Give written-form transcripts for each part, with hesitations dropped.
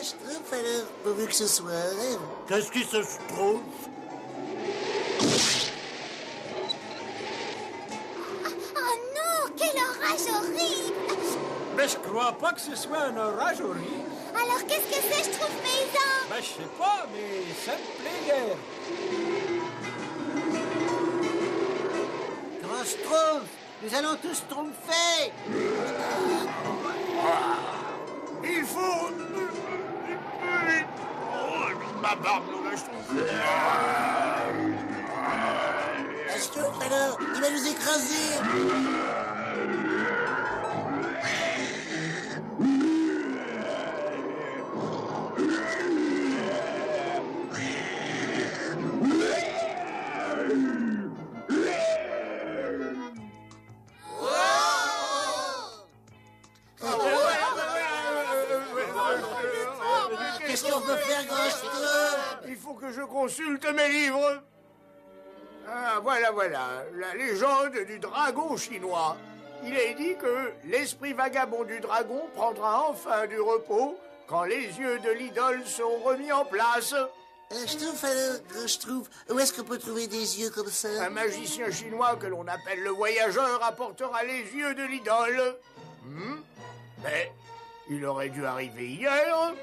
Schtroumpf, alors, pourvu que ce soit... Qu'est-ce qui se trouve? Oh non, quel orage horrible! Mais je crois pas que ce soit un orage horrible. Alors qu'est-ce que c'est, je trouve paysan? Ben, je sais pas, mais ça me plaît guère. Grand Schtroumpf, nous allons tous schtroumpfer. Il faut... Ma barbe, nous la Schtroumpf. Schtroumpf, alors, il va nous écraser. Qu'est-ce qu'on peut faire, Grand Schtroumpf? Il faut que je consulte mes livres. Ah, voilà, la légende du dragon chinois. Il est dit que l'esprit vagabond du dragon prendra enfin du repos quand les yeux de l'idole seront remis en place. Schtroumpf, alors, Grand Schtroumpf, où est-ce qu'on peut trouver des yeux comme ça? Un magicien chinois que l'on appelle le voyageur apportera les yeux de l'idole. Mais il aurait dû arriver hier.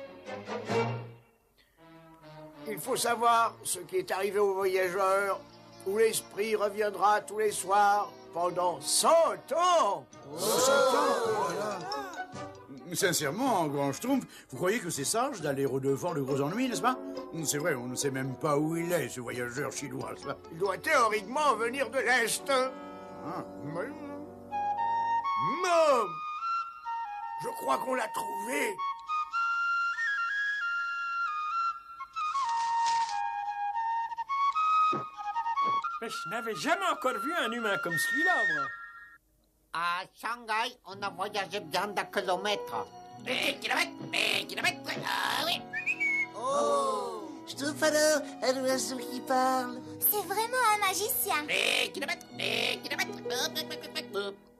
Il faut savoir ce qui est arrivé au voyageur, où l'esprit reviendra tous les soirs pendant 100 ans. 100 ans, voilà. Sincèrement, Grand Schtroumpf, vous croyez que c'est sage d'aller au-devant de gros ennuis, n'est-ce pas? C'est vrai, on ne sait même pas où il est, ce voyageur chinois, n'est-ce pas? Il doit théoriquement venir de l'Est. Ah. Non! Je crois qu'on l'a trouvé. Mais je n'avais jamais encore vu un humain comme celui-là, moi. À Shanghai, on a voyagé bien de kilomètres. Des kilomètres, ah oui. Oh! Schtroumpf, alors, un oiseau qui parle. C'est vraiment un magicien. Des kilomètres.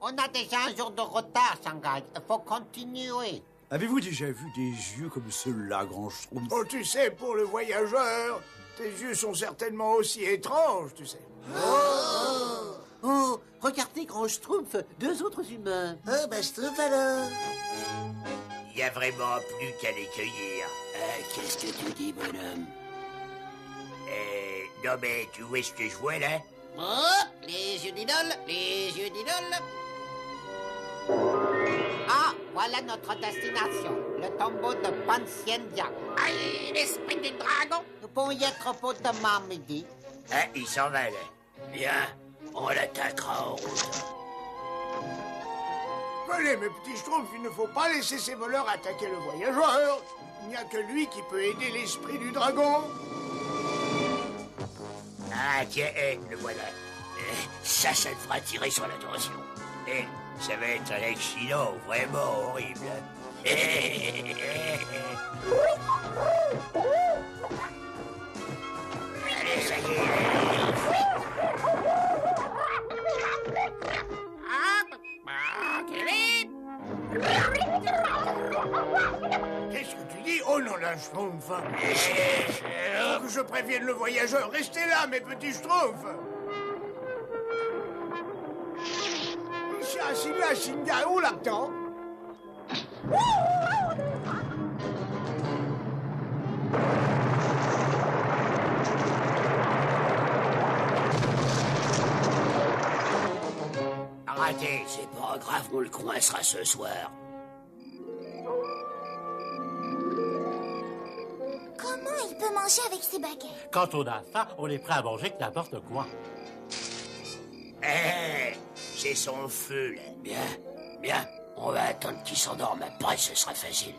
On a déjà un jour de retard, Shanghai. Il faut continuer. Avez-vous déjà vu des yeux comme ceux-là, Grand Schtroumpf? Oh, tu sais, pour le voyageur, tes yeux sont certainement aussi étranges, tu sais. Oh, regardez, Grand Schtroumpf, deux autres humains. Ah, bah, Schtroumpf, alors. Il y a vraiment plus qu'à les cueillir. Qu'est-ce que tu dis, bonhomme? Non, mais tu vois ce que je vois, là? Oh, les yeux d'idole, les yeux d'idole. Ah, voilà notre destination, le tombeau de Panciendia. Aïe, l'esprit du dragon. Nous pouvons y être pour demain midi. Ah, il s'en va, là. Bien, on l'attaquera en route. Venez, mes petits schtroumpfs, il ne faut pas laisser ces voleurs attaquer le voyageur. Il n'y a que lui qui peut aider l'esprit du dragon. Ah, tiens, le voilà. Ça le fera tirer son attention. Ça va être un accident vraiment horrible. Allez, ça y est. Qu'est-ce que tu dis? Oh non, la schtroumpf. Faut que je prévienne le voyageur. Restez là, mes petits schtroumpfs. Là, Shingao, là-dedans. Arrêtez, c'est pas grave, on le coincera ce soir. Comment il peut manger avec ses baguettes? Quand on a faim, on est prêt à manger que n'importe quoi. C'est son feu, là. Bien. On va attendre qu'il s'endorme. Après, ce sera facile.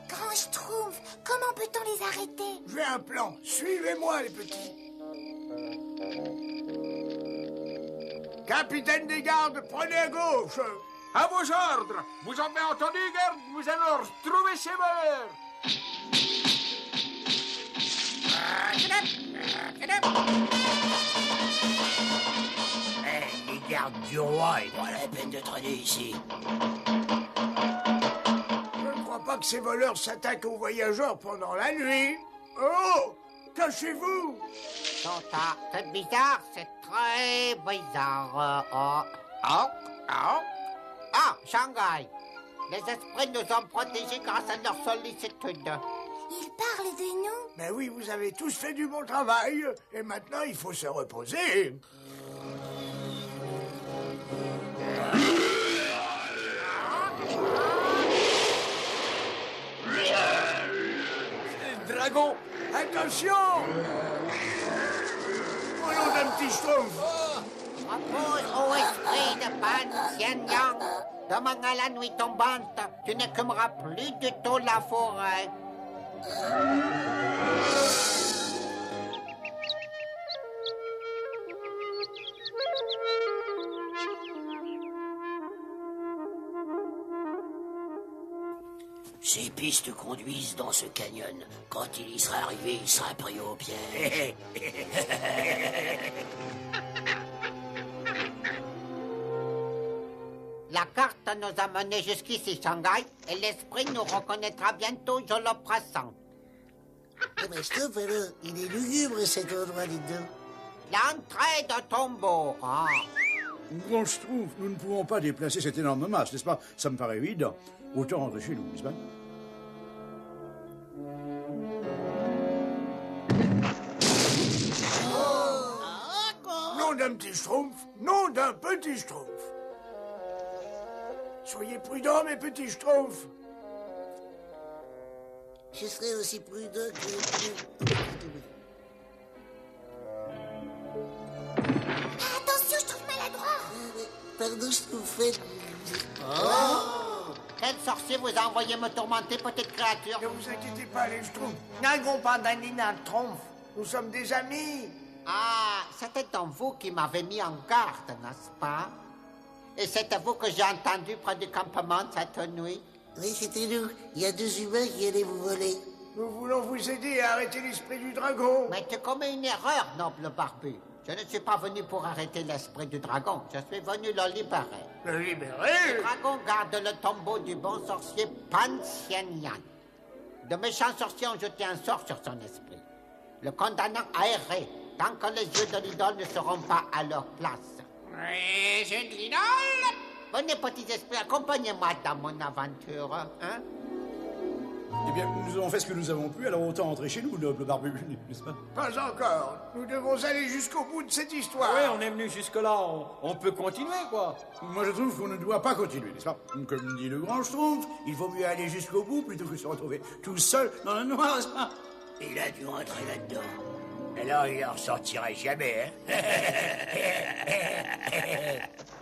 Grand Schtroumpf, comment peut-on les arrêter? J'ai un plan. Suivez-moi, les petits. Capitaine des gardes, prenez à gauche. À vos ordres. Vous avez entendu, garde? Nous allons retrouver ces voleurs. Les gardes du roi, ils prennent la peine de traîner ici. Je ne crois pas que ces voleurs s'attaquent aux voyageurs pendant la nuit. Oh! Cachez-vous! Tonta, c'est bizarre, c'est très bizarre. Ah, Shanghai. Les esprits nous ont protégés grâce à leur sollicitude. Ils parlent de nous. Mais oui, vous avez tous fait du bon travail. Et maintenant, il faut se reposer. Dragon! Attention! Au nom d'un petit schtroumpf. Repose au esprit de Pan Xian Yang. Demain à la nuit tombante, tu n'écumeras plus du tout la forêt. Ces pistes conduisent dans ce canyon. Quand il y sera arrivé, il sera pris au piège. La carte nous a menés jusqu'ici, Shanghai, et l'esprit nous reconnaîtra bientôt, je le pressens. Mais Schtroumpf, alors, il est lugubre cet endroit, dites donc. L'entrée de tombeau, hein. Grand Schtroumpf, nous ne pouvons pas déplacer cette énorme masse, n'est-ce pas? Ça me paraît évident. Autant rentrer chez nous, n'est-ce pas? Nom d'un petit schtroumpf, nom d'un petit schtroumpf. Soyez prudents, mes petits schtroumpfs. Je serai aussi prudent que... Attention, je trouve maladroit. Pardon, Schtroumpf. Quel sorcier vous a envoyé me tourmenter, petite créature? Ne vous inquiétez pas, les schtroumpfs. N'allons pas d'un trompe. Nous sommes des amis. Ah, c'était donc vous qui m'avez mis en garde, n'est-ce pas? Et c'est à vous que j'ai entendu près du campement cette nuit? Oui, c'était nous. Il y a deux humains qui allaient vous voler. Nous voulons vous aider à arrêter l'esprit du dragon. Mais tu commets une erreur, noble barbu. Je ne suis pas venu pour arrêter l'esprit du dragon. Je suis venu le libérer. Le Le libérer? dragon garde le tombeau du bon sorcier Pan Xian Yan. De méchants sorciers ont jeté un sort sur son esprit, le condamnant à errer tant que les yeux de l'idole ne seront pas à leur place. Les yeux de l'idole. Venez, petits esprits, accompagnez-moi dans mon aventure, hein? Eh bien, nous avons fait ce que nous avons pu, alors autant rentrer chez nous, noble barbu, n'est-ce pas? Pas encore. Nous devons aller jusqu'au bout de cette histoire. Ouais, on est venu jusque-là, on peut continuer, quoi. Moi, je trouve qu'on ne doit pas continuer, n'est-ce pas? Comme dit le grand Schtroumpf, il vaut mieux aller jusqu'au bout plutôt que se retrouver tout seul dans le noir, n'est-ce pas? Il a dû rentrer là-dedans. Alors il en sortirait jamais, hein?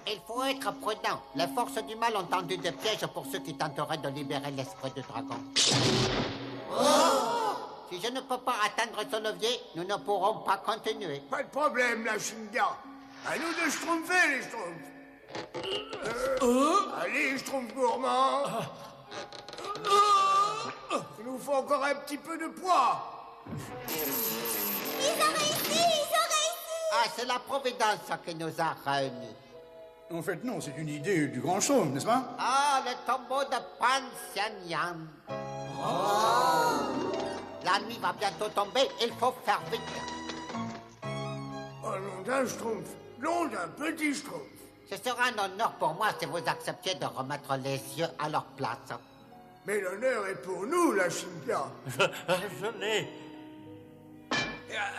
Il faut être prudent. Les forces du mal ont tendu des pièges pour ceux qui tenteraient de libérer l'esprit du dragon. Si je ne peux pas atteindre ce levier, nous ne pourrons pas continuer. Pas de problème, la Shinga. À nous de schtroumpfer, les schtroumpfs. Allez, schtroumpfs gourmands. Il nous faut encore un petit peu de poids. Ils ont réussi. Ah, c'est la providence qui nous a réunis. En fait, non, c'est une idée du grand Schtroumpf, n'est-ce pas? Ah, le tombeau de Pan Xian Yan. La nuit va bientôt tomber, il faut faire vite. Au nom d'un schtroumpf, nom d'un petit schtroumpf. Ce sera un honneur pour moi si vous acceptiez de remettre les yeux à leur place. Mais l'honneur est pour nous, la Shinga. Je l'ai.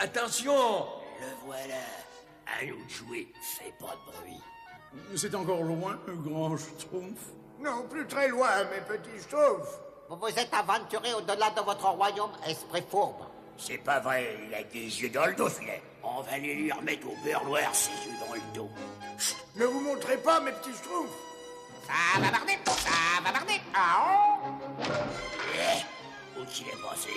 Attention! Le voilà. À nous de jouer. Fais pas de bruit. C'est encore loin, le grand Schtroumpf. Non, plus très loin, mes petits schtroumpfs. Vous vous êtes aventuré au-delà de votre royaume, esprit fourbe. C'est pas vrai, il a des yeux dans le dos, filet. On va aller lui remettre au beurre noir ses yeux dans le dos. Chut. Ne vous montrez pas, mes petits schtroumpfs. Ça va barder, ça va barder. Ah, oh. Où qu'il est passé?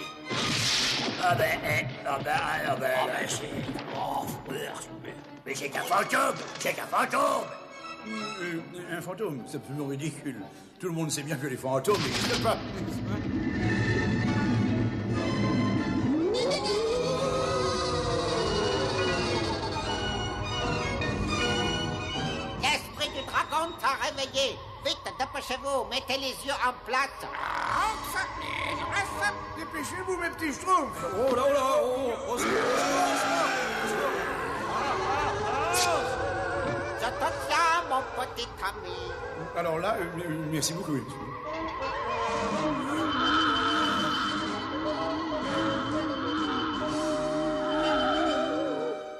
C'est... Oh, mais c'est un fantôme! C'est un fantôme! Un fantôme, c'est absolument ridicule. Tout le monde sait bien que les fantômes n'existent pas. compte à réveiller. Vite, dépêchez-vous, mettez les yeux en place. Dépêchez-vous, mes petits schtroumpfs. Oh là, oh là, oh, oh, Je te tiens, mon petit ami. Alors là, merci beaucoup.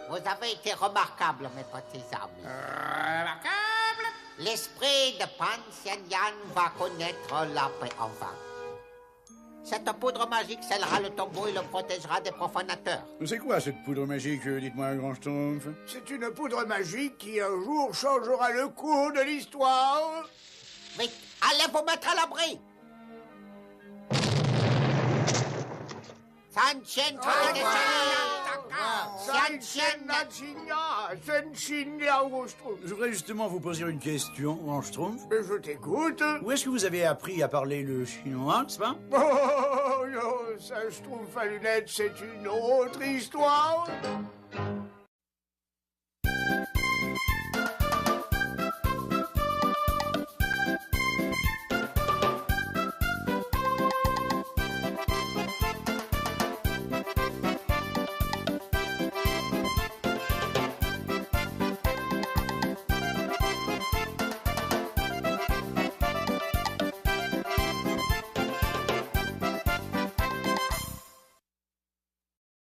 Vous avez été remarquables, mes petits amis. Remarquable. L'esprit de Pansian va connaître la paix enfin. Cette poudre magique scellera le tombeau et le protégera des profanateurs. C'est quoi cette poudre magique, dites-moi, grand Schtroumpf? C'est une poudre magique qui un jour changera le cours de l'histoire. Vite, allez vous mettre à l'abri. Sanchen, Je voudrais justement vous poser une question, grand Schtroumpf. Je t'écoute. Où est-ce que vous avez appris à parler le chinois, n'est-ce pas? Oh non, ça je trouve à lunettes, c'est une autre histoire.